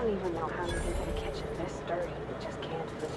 don't even know how you get a kitchen this sturdy. It just can't fit.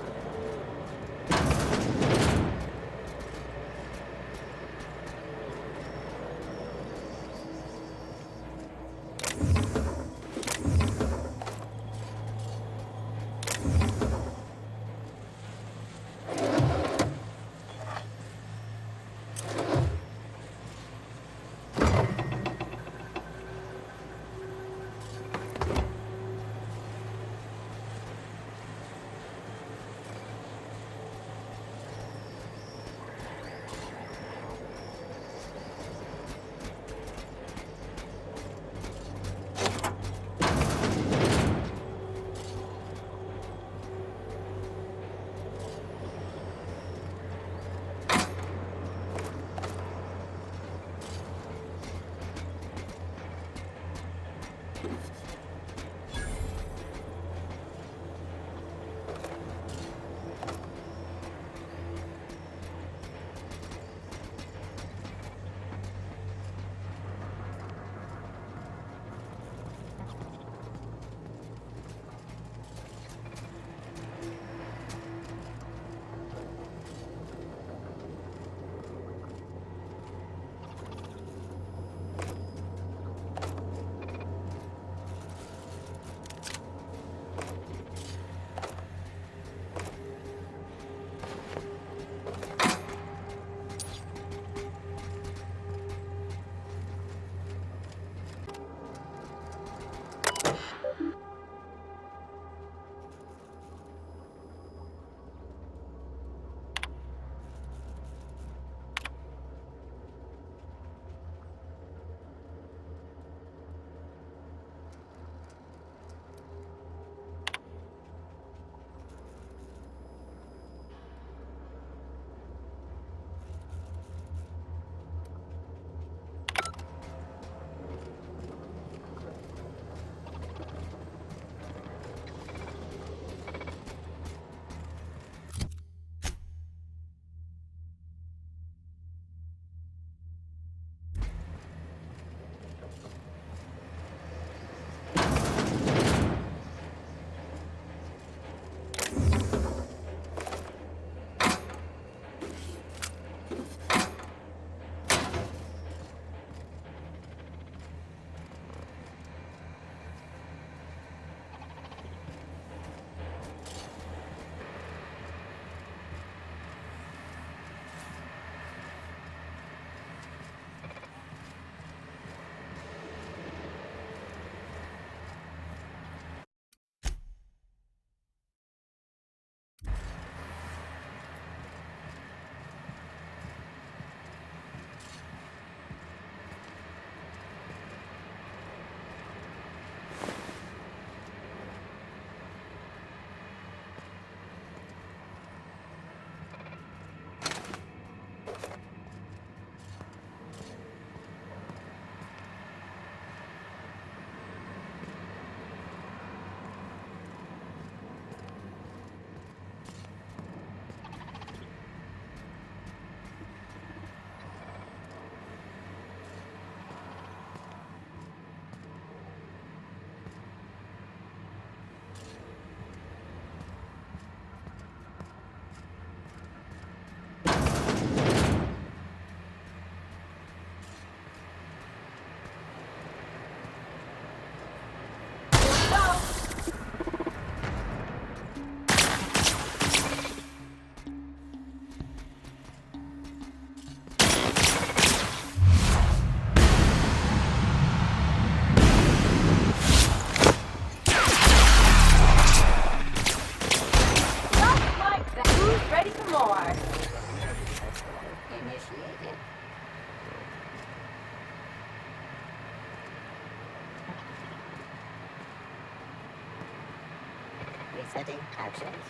Resetting actions.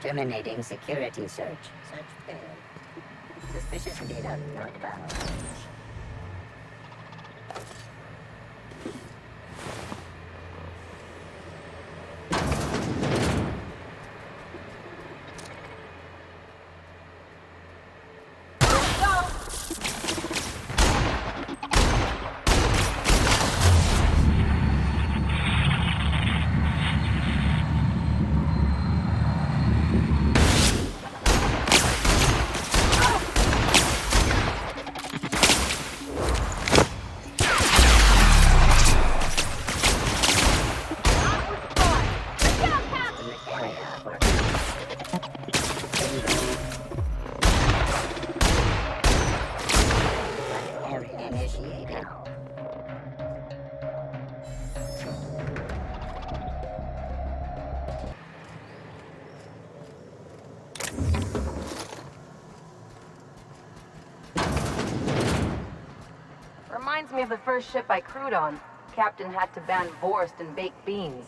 Terminating security search. Search failed. Suspicious data not found. Reminds me of the first ship I crewed on. Captain had to ban Vorst and baked beans.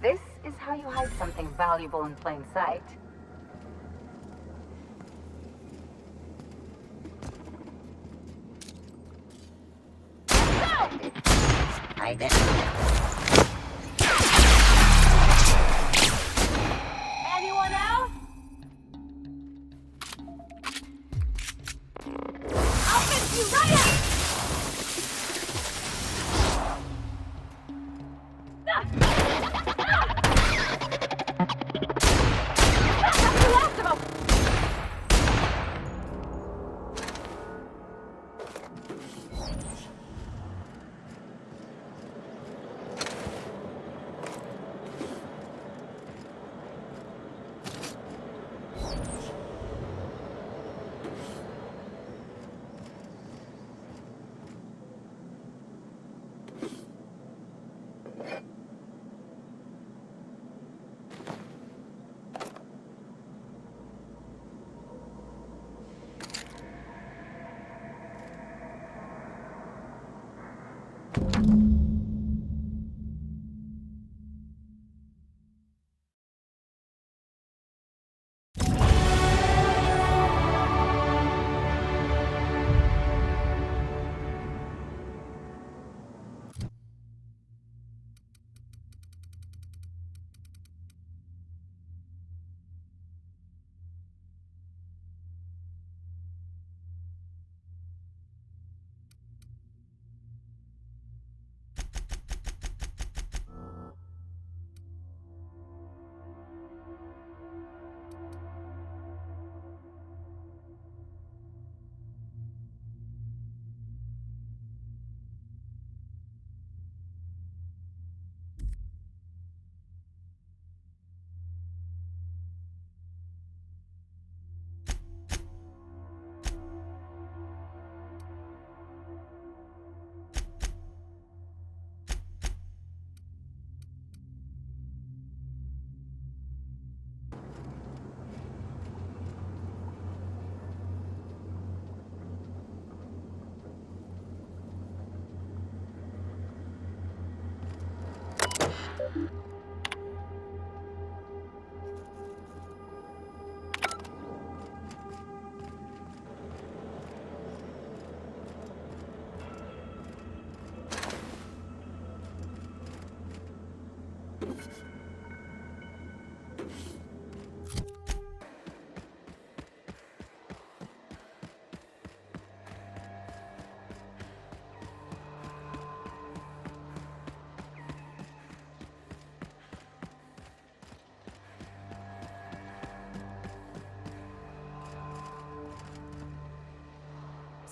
This is how you hide something valuable in plain sight. I bet. Anyone else? I'll fix you right up! That's the last of them!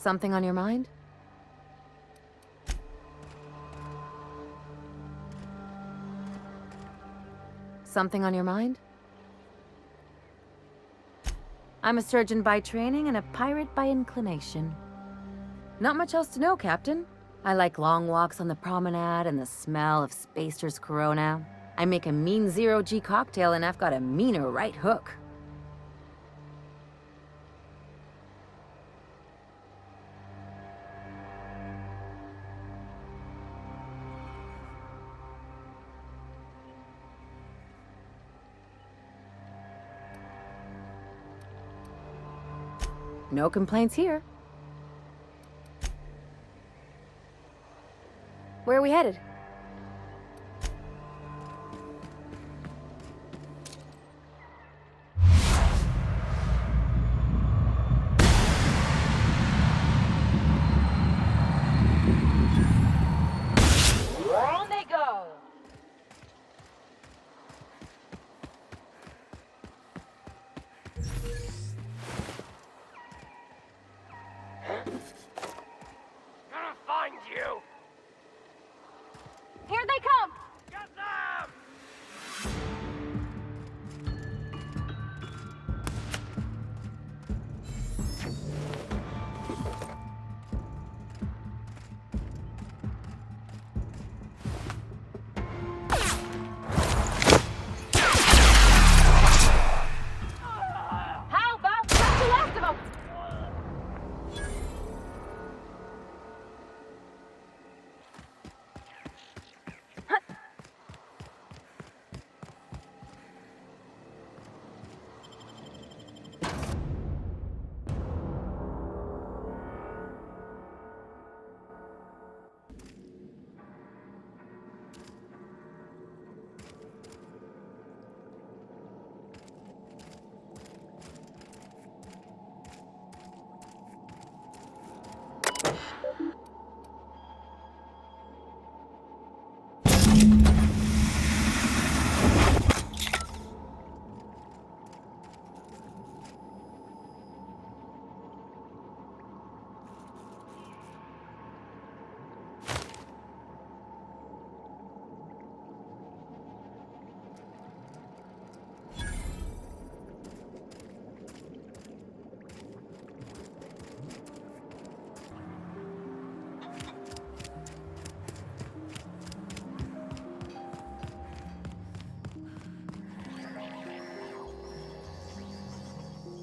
Something on your mind? Something on your mind? I'm a surgeon by training and a pirate by inclination. Not much else to know, Captain. I like long walks on the promenade and the smell of Spacer's Corona. I make a mean zero-G cocktail and I've got a meaner right hook. No complaints here. Where are we headed? On they go! Gonna find you! Here they come! Get them! How about catch the last of them?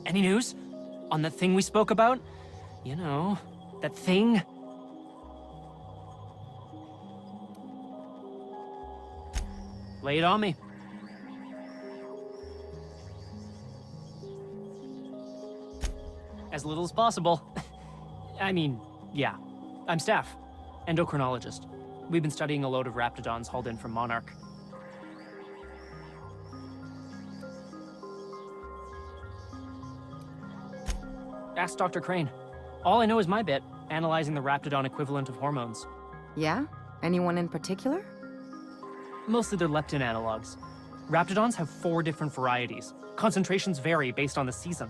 Any news? On that thing we spoke about? You know, that thing? Lay it on me. As little as possible. I mean, yeah. I'm staff. Endocrinologist. We've been studying a load of raptidons hauled in from Monarch. Ask Dr. Crane. All I know is my bit, analyzing the raptidon equivalent of hormones. Yeah? Anyone in particular? Mostly they're leptin analogs. Raptidons have 4 different varieties. Concentrations vary based on the season.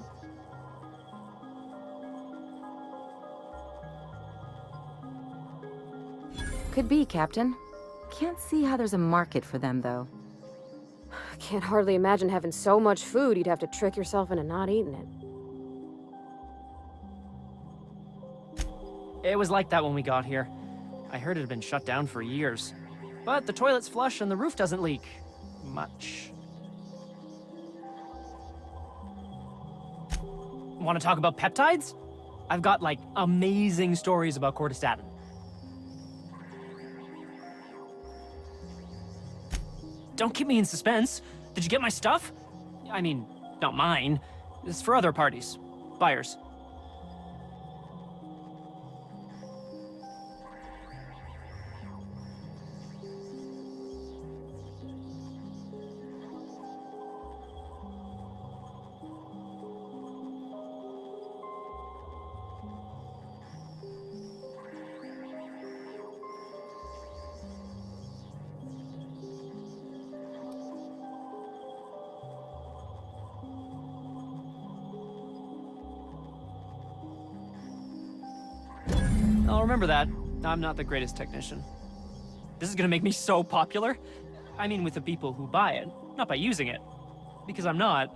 Could be, Captain. Can't see how there's a market for them, though. Can't hardly imagine having so much food you'd have to trick yourself into not eating it. It was like that when we got here. I heard it had been shut down for years. But the toilet's flush and the roof doesn't leak. Much. Want to talk about peptides? I've got, like, amazing stories about cortistatin. Don't keep me in suspense. Did you get my stuff? I mean, not mine. It's for other parties. Buyers. I'll remember that. I'm not the greatest technician. This is gonna make me so popular. I mean with the people who buy it, not by using it. Because I'm not.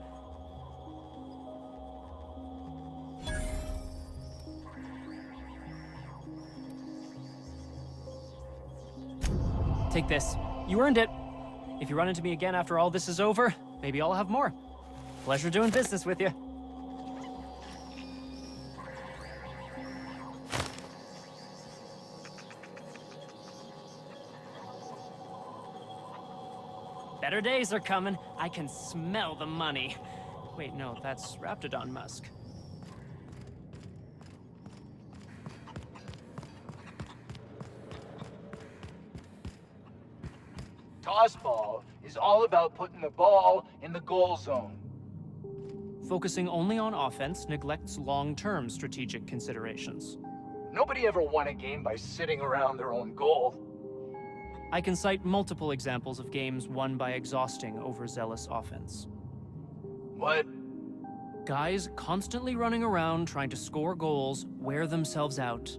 Take this. You earned it. If you run into me again after all this is over, maybe I'll have more. Pleasure doing business with you. Better days are coming. I can smell the money. Wait, no, that's Raptidon musk. Tossball is all about putting the ball in the goal zone. Focusing only on offense neglects long-term strategic considerations. Nobody ever won a game by sitting around their own goal. I can cite multiple examples of games won by exhausting overzealous offense. What? Guys constantly running around trying to score goals wear themselves out.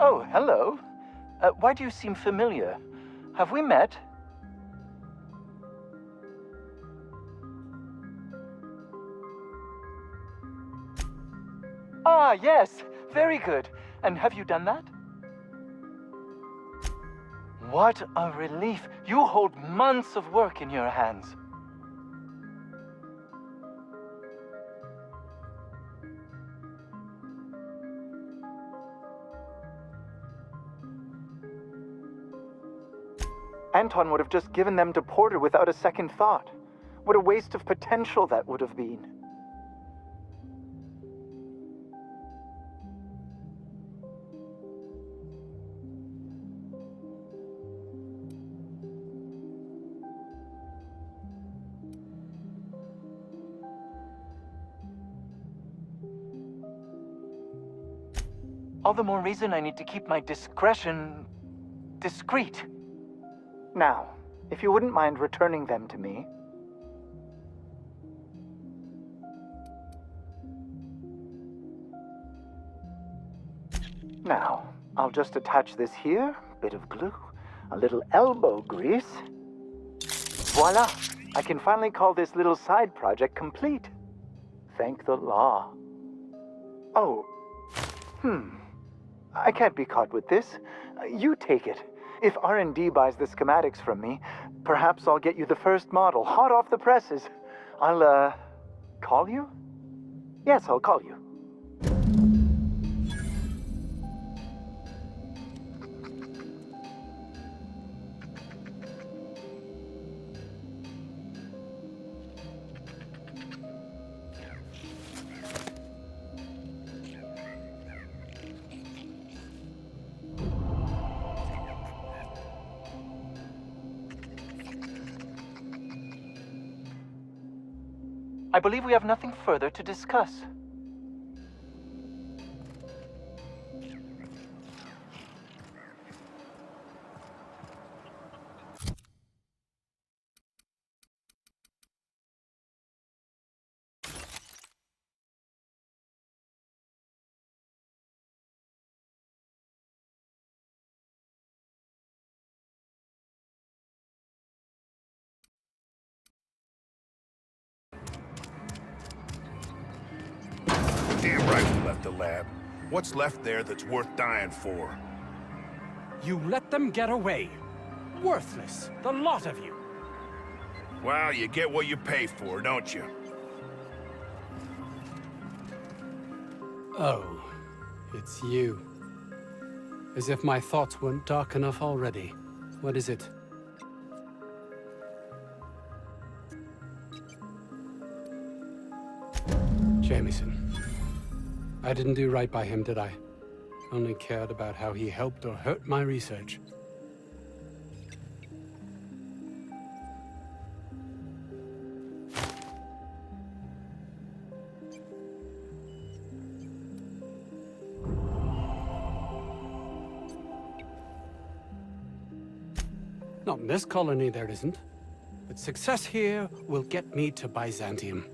Oh, hello. Why do you seem familiar? Have we met? Ah, yes. Very good. And have you done that? What a relief. You hold months of work in your hands. Anton would have just given them to Porter without a second thought. What a waste of potential that would have been. All the more reason I need to keep my discretion discreet. Now, if you wouldn't mind returning them to me. Now, I'll just attach this here, bit of glue, a little elbow grease. Voila! I can finally call this little side project complete. Thank the law. Oh, I can't be caught with this. You take it. If R&D buys the schematics from me, perhaps I'll get you the first model, hot off the presses. I'll, call you? Yes, I'll call you. I believe we have nothing further to discuss. Damn right we left the lab. What's left there that's worth dying for? You let them get away. Worthless, the lot of you. Well, you get what you pay for, don't you? Oh, it's you. As if my thoughts weren't dark enough already. What is it? Jameson. I didn't do right by him, did I? Only cared about how he helped or hurt my research. Not in this colony, there isn't. But success here will get me to Byzantium.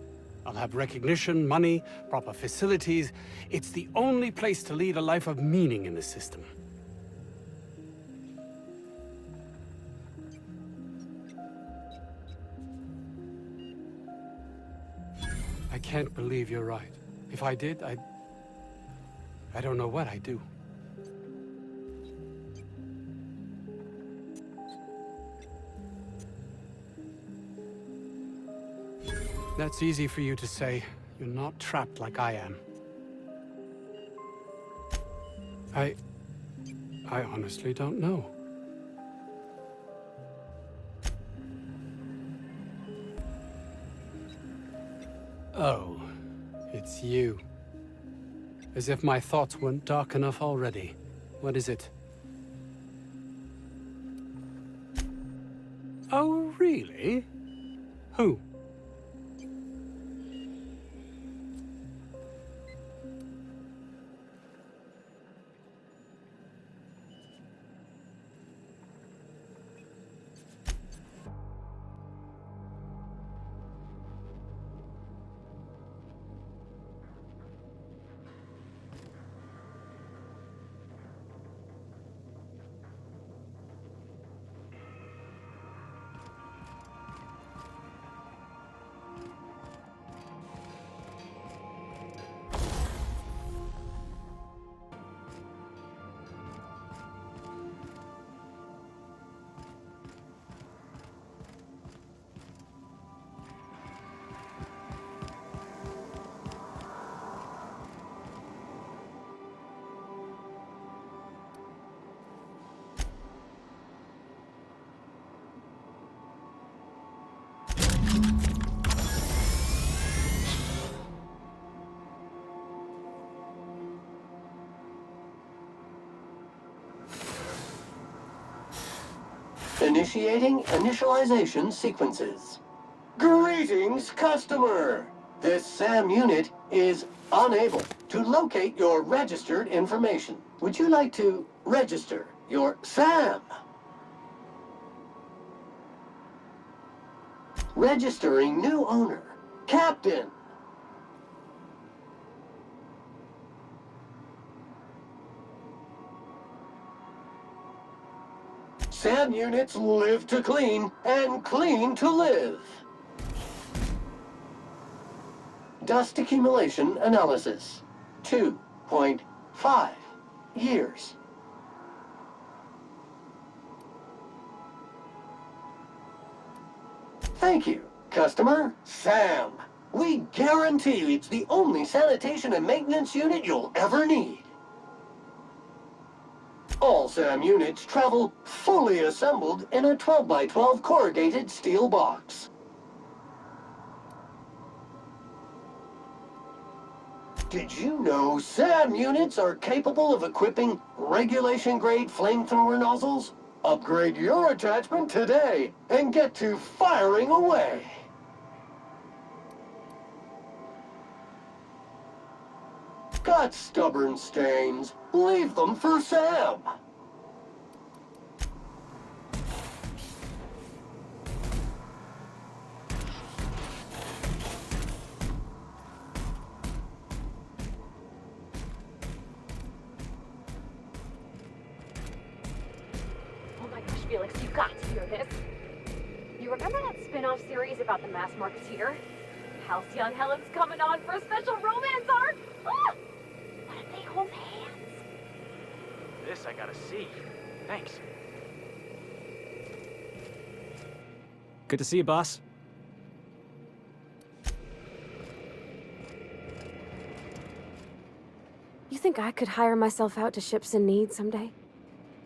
I'll have recognition, money, proper facilities. It's the only place to lead a life of meaning in this system. I can't believe you're right. If I did, I don't know what I'd do. That's easy for you to say. You're not trapped like I am. I honestly don't know. Oh, it's you. As if my thoughts weren't dark enough already. What is it? Oh, really? Who? Initiating initialization sequences. Greetings, customer! This SAM unit is unable to locate your registered information. Would you like to register your SAM? Registering new owner, Captain. SAM units live to clean and clean to live. Dust accumulation analysis. 2.5 years. Thank you, customer. SAM. We guarantee it's the only sanitation and maintenance unit you'll ever need. All SAM units travel fully assembled in a 12x12 corrugated steel box. Did you know SAM units are capable of equipping regulation-grade flamethrower nozzles? Upgrade your attachment today and get to firing away. Got stubborn stains? Leave them for Sam. Oh my gosh, Felix, you got to hear this. You remember that spin-off series about the mass marketeer? Halcyon Helen's coming on for a special romance arc! Ah! What if they hold hands? This I gotta see. Thanks. Good to see you, boss. You think I could hire myself out to ships in need someday?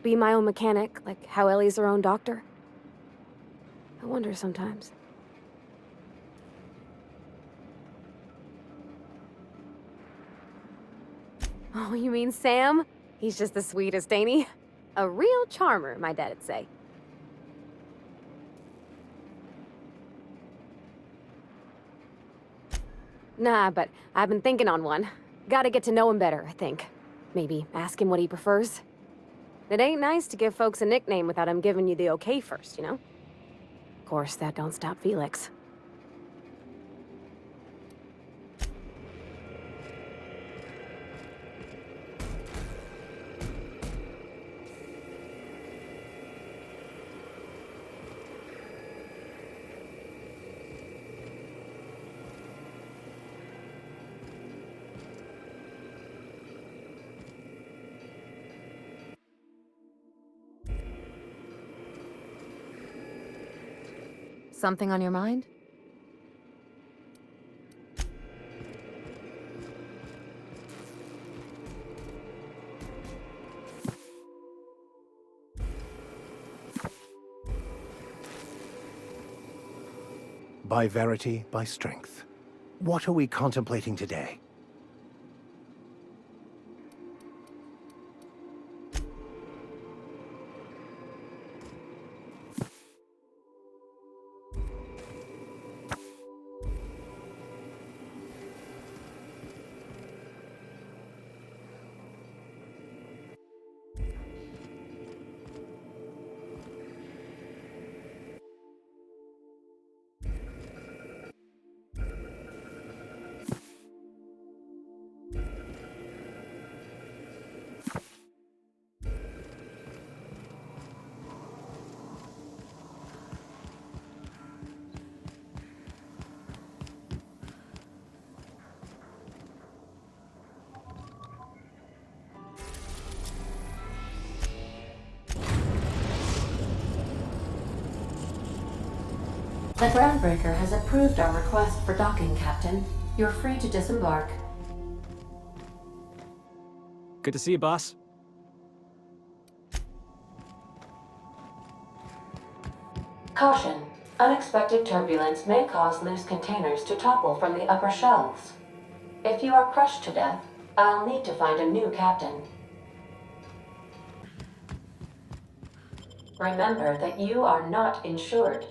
Be my own mechanic, like how Ellie's her own doctor? I wonder sometimes. Oh, you mean Sam? He's just the sweetest, ain't he? A real charmer, my dad'd say. Nah, but I've been thinking on one. Gotta get to know him better, I think. Maybe ask him what he prefers. It ain't nice to give folks a nickname without him giving you the okay first, you know? Of course, that don't stop Felix. Something on your mind? by verity, by strength. What are we contemplating today? The groundbreaker has approved our request for docking, Captain. You're free to disembark. Good to see you, boss. Caution. Unexpected turbulence may cause loose containers to topple from the upper shelves. If you are crushed to death, I'll need to find a new captain. Remember that you are not insured.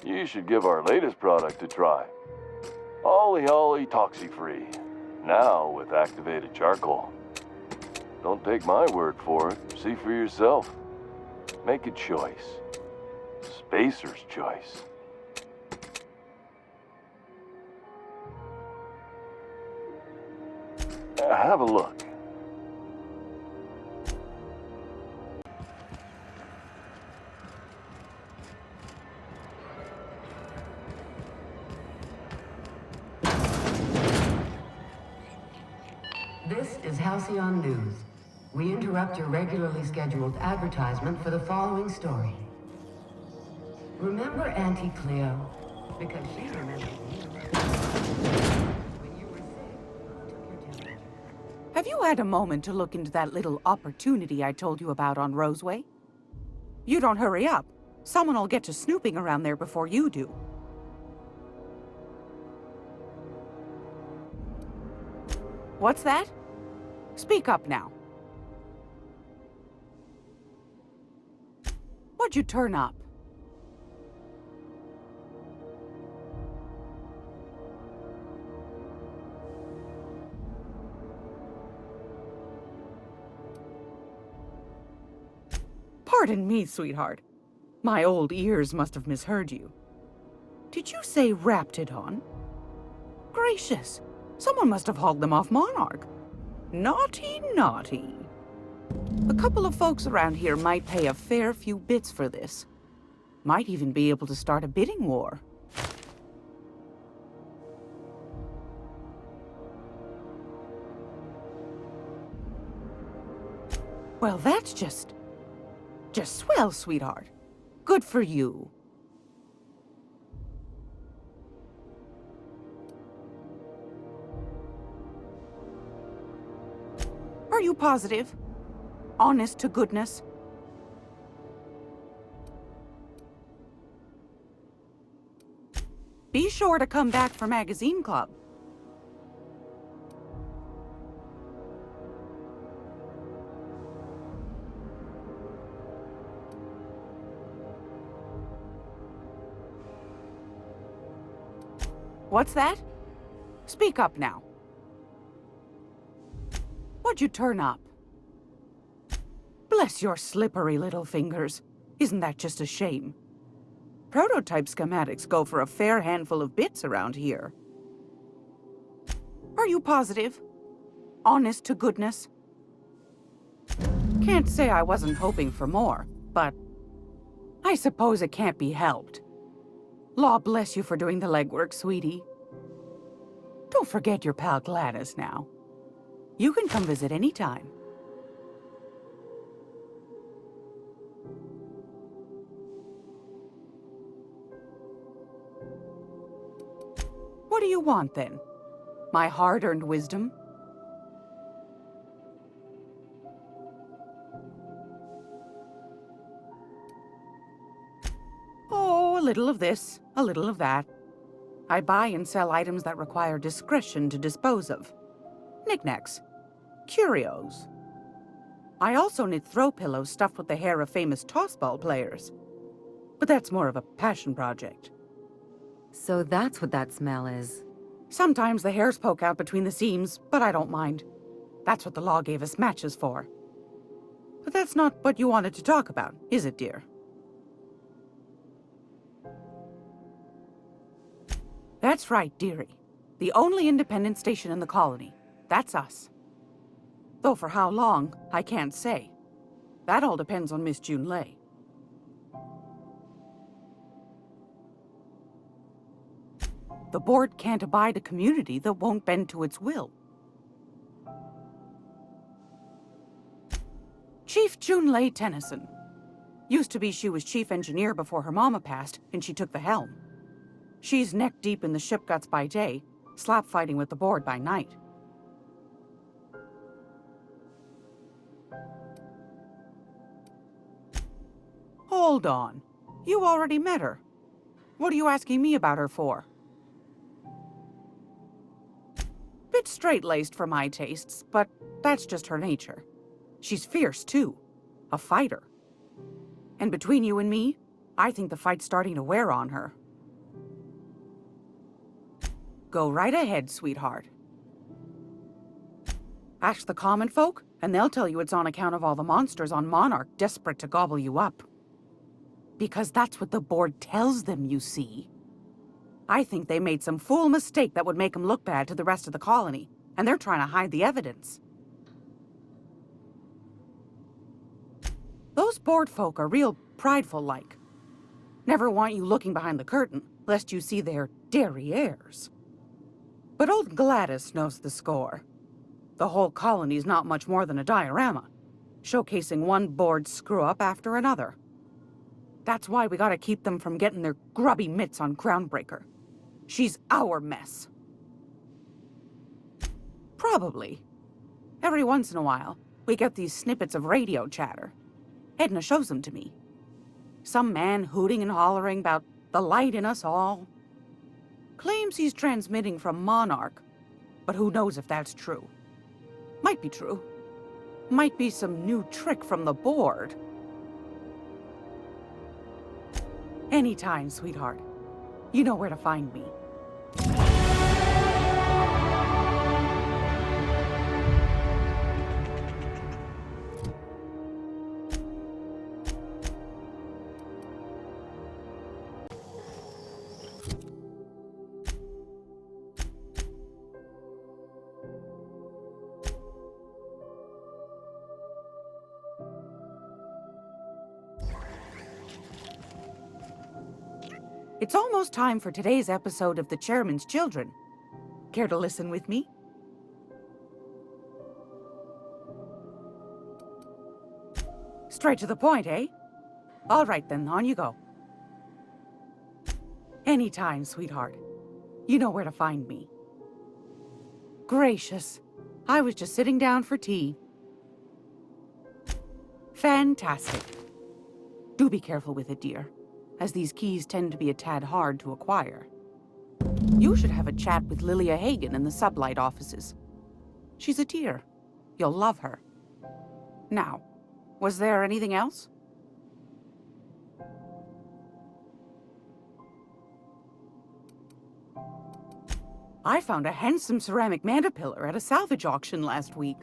You should give our latest product a try. Ollie Ollie Toxi-Free. Now with activated charcoal. Don't take my word for it. See for yourself. Make a choice. Spacer's choice. Have a look. This is Halcyon News. We interrupt your regularly scheduled advertisement for the following story. Remember Auntie Cleo? Because she remembers you. When you were sick, took your temperature. Have you had a moment to look into that little opportunity I told you about on Roseway? You don't hurry up. Someone will get to snooping around there before you do. What's that? Speak up now. What'd you turn up? Pardon me, sweetheart. My old ears must have misheard you. Did you say Raptidon? Gracious! Someone must have hauled them off Monarch. Naughty, naughty. A couple of folks around here might pay a fair few bits for this. Might even be able to start a bidding war. Well, that's just swell, sweetheart. Good for you. Are you positive? Honest to goodness? Be sure to come back for Magazine Club. What's that? Speak up now. What'd you turn up? Bless your slippery little fingers. Isn't that just a shame? Prototype schematics go for a fair handful of bits around here. Are you positive? Honest to goodness? Can't say I wasn't hoping for more. but I suppose it can't be helped. Law bless you for doing the legwork, sweetie. Don't forget your pal Gladys now. You can come visit anytime. What do you want, then? My hard-earned wisdom? Oh, a little of this, a little of that. I buy and sell items that require discretion to dispose of. Knickknacks. Curios. I also knit throw pillows stuffed with the hair of famous tossball players. But that's more of a passion project. So that's what that smell is. Sometimes the hairs poke out between the seams, but I don't mind. That's what the law gave us matches for. But that's not what you wanted to talk about, is it, dear? That's right, dearie. The only independent station in the colony. That's us. Though for how long, I can't say. That all depends on Miss Junlei. The board can't abide a community that won't bend to its will. Chief Junlei Tennyson. Used to be she was chief engineer before her mama passed, and she took the helm. She's neck-deep in the ship guts by day, slap-fighting with the board by night. Hold on. You already met her. What are you asking me about her for? Bit straight-laced for my tastes, but that's just her nature. She's fierce, too. A fighter. And between you and me, I think the fight's starting to wear on her. Go right ahead, sweetheart. Ask the common folk, and they'll tell you it's on account of all the monsters on Monarch desperate to gobble you up. Because that's what the board tells them, you see. I think they made some fool mistake that would make them look bad to the rest of the colony, and they're trying to hide the evidence. Those board folk are real prideful-like. Never want you looking behind the curtain, lest you see their derrieres. But old Gladys knows the score. The whole colony's not much more than a diorama, showcasing one board screw-up after another. That's why we gotta keep them from getting their grubby mitts on Groundbreaker. She's our mess. Probably. Every once in a while, we get these snippets of radio chatter. Edna shows them to me. Some man hooting and hollering about the light in us all. Claims he's transmitting from Monarch, but who knows if that's true. Might be true. Might be some new trick from the board. Anytime, sweetheart. You know where to find me. It's almost time for today's episode of The Chairman's Children. Care to listen with me? Straight to the point, eh? All right then, on you go. Anytime, sweetheart. You know where to find me. Gracious. I was just sitting down for tea. Fantastic. Do be careful with it, dear, as these keys tend to be a tad hard to acquire. You should have a chat with Lilya Hagen in the sublight offices. She's a dear. You'll love her. Now, was there anything else? I found a handsome ceramic mandapillar at a salvage auction last week.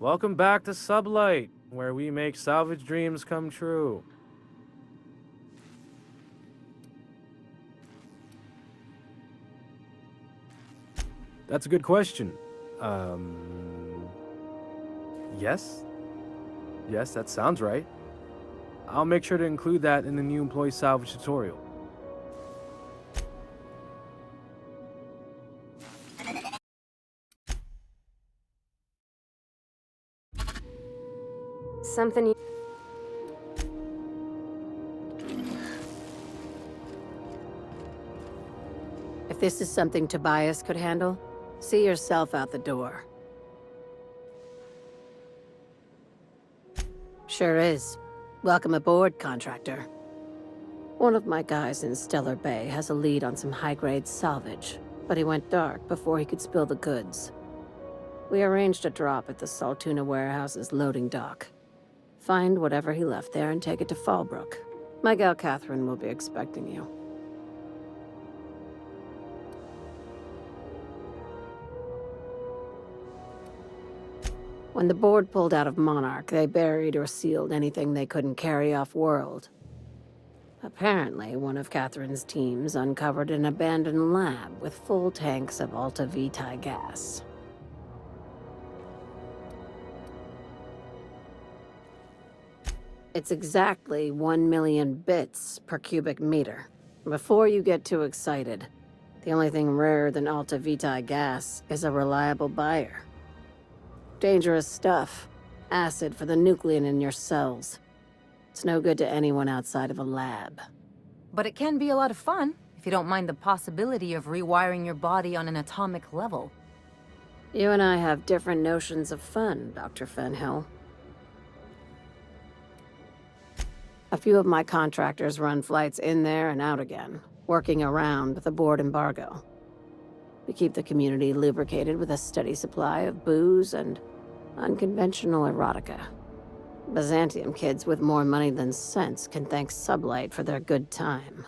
Welcome back to Sublight, where we make salvage dreams come true. That's a good question. Yes? Yes, that sounds right. I'll make sure to include that in the new employee salvage tutorial. Something you... If this is something Tobias could handle, see yourself out the door. Sure is. Welcome aboard, contractor. One of my guys in Stellar Bay has a lead on some high-grade salvage, but he went dark before he could spill the goods. We arranged a drop at the Saltuna warehouse's loading dock. Find whatever he left there and take it to Fallbrook. My gal Catherine will be expecting you. When the board pulled out of Monarch, they buried or sealed anything they couldn't carry off-world. Apparently, one of Catherine's teams uncovered an abandoned lab with full tanks of Alta Vitae gas. It's exactly 1 million bits per cubic meter. Before you get too excited, the only thing rarer than Alta Vitae gas is a reliable buyer. Dangerous stuff. Acid for the nuclein in your cells. It's no good to anyone outside of a lab. But it can be a lot of fun, if you don't mind the possibility of rewiring your body on an atomic level. You and I have different notions of fun, Dr. Fenhill. A few of my contractors run flights in there and out again, working around the board embargo. We keep the community lubricated with a steady supply of booze and unconventional erotica. Byzantium kids with more money than sense can thank Sublight for their good time.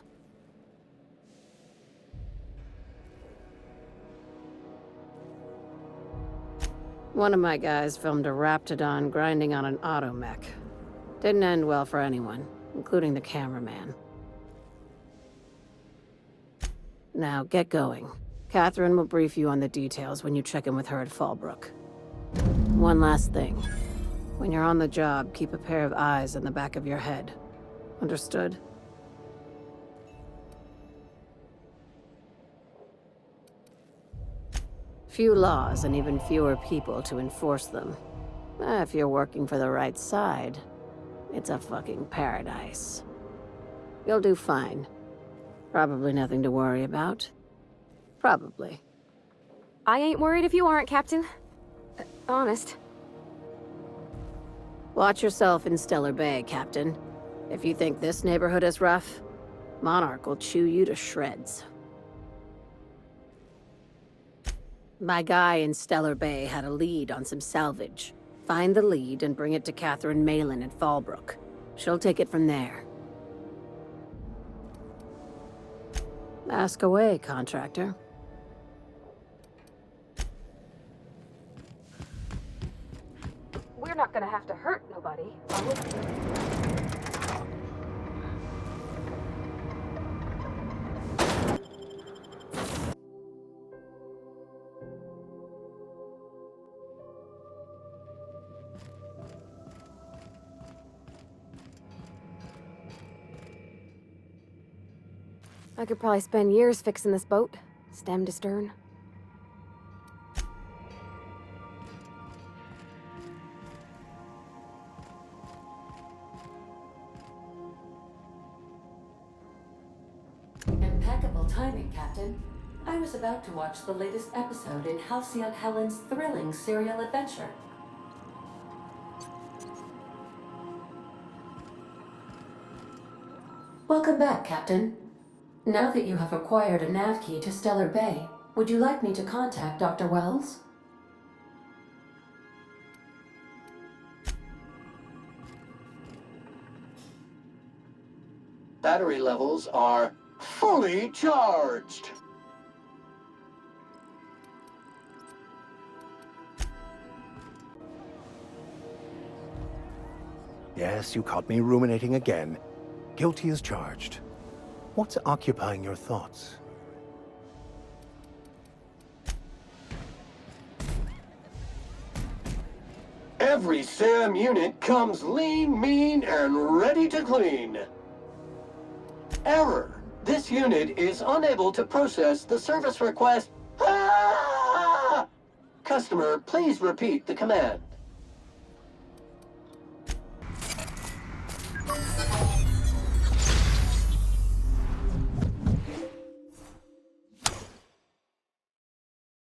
One of my guys filmed a Raptidon grinding on an automech. Didn't end well for anyone, including the cameraman. Now, get going. Catherine will brief you on the details when you check in with her at Fallbrook. One last thing. When you're on the job, keep a pair of eyes in the back of your head. Understood? Few laws and even fewer people to enforce them. If you're working for the right side, it's a fucking paradise. You'll do fine. Probably nothing to worry about. Probably. I ain't worried if you aren't, Captain. Honest. Watch yourself in Stellar Bay, Captain. If you think this neighborhood is rough, Monarch will chew you to shreds. My guy in Stellar Bay had a lead on some salvage. Find the lead and bring it to Catherine Malin at Fallbrook. She'll take it from there. Ask away, contractor. We're not gonna have to hurt nobody, are we? I could probably spend years fixing this boat, stem to stern. Impeccable timing, Captain. I was about to watch the latest episode in Halcyon Helen's thrilling serial adventure. Welcome back, Captain. Now that you have acquired a nav key to Stellar Bay, would you like me to contact Dr. Wells? Battery levels are fully charged. Yes, you caught me ruminating again. Guilty as charged. What's occupying your thoughts? Every SAM unit comes lean, mean, and ready to clean. Error. This unit is unable to process the service request. Ah! Customer, please repeat the command.